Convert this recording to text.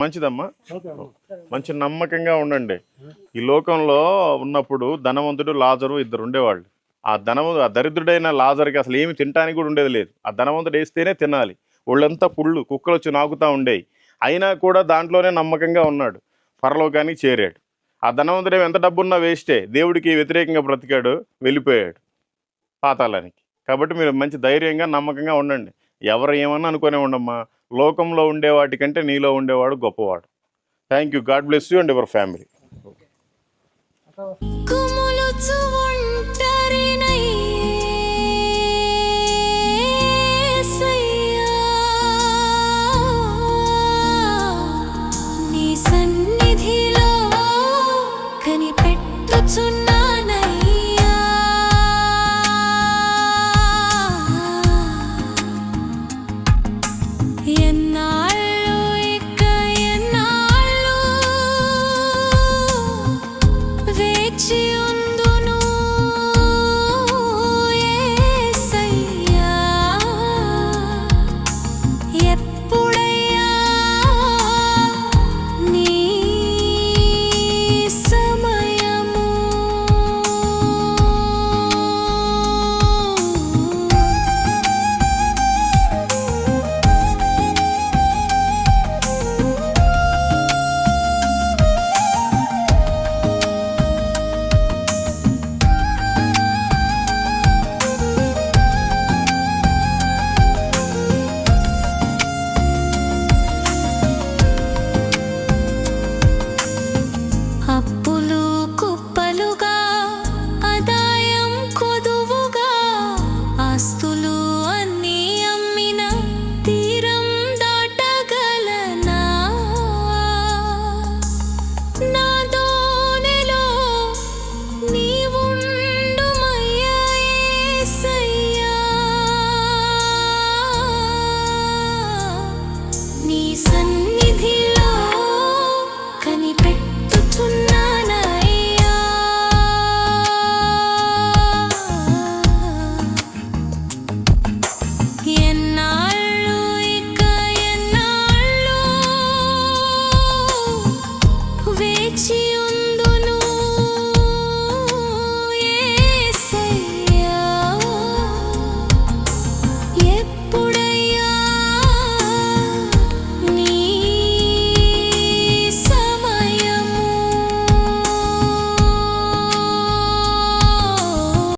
మంచిదమ్మా, మంచి నమ్మకంగా ఉండండి. ఈ లోకంలో ఉన్నప్పుడు ధనవంతుడు లాజరు ఇద్దరు ఉండేవాళ్ళు. ఆ దరిద్రుడైన లాజర్కి అసలు ఏమి తినడానికి కూడా ఉండేది లేదు. ఆ ధనవంతుడు వేస్తేనే తినాలి. ఒళ్ళంతా పుళ్ళు, కుక్కలు వచ్చి నాకుతూ ఉండేవి. అయినా కూడా దాంట్లోనే నమ్మకంగా ఉన్నాడు, పరలోకానికి చేరాడు. ఆ ధనవంతుడు ఎంత డబ్బున్నా వేస్టే, దేవుడికి వ్యతిరేకంగా బ్రతికాడు, వెళ్ళిపోయాడు పాతాళానికి. కాబట్టి మీరు మంచి ధైర్యంగా నమ్మకంగా ఉండండి. ఎవరు ఏమన్నా అనుకునే ఉండమ్మా, లోకంలో ఉండే వాటికంటే నీలో ఉండేవాడు గొప్పవాడు. Thank you. God bless you and your family.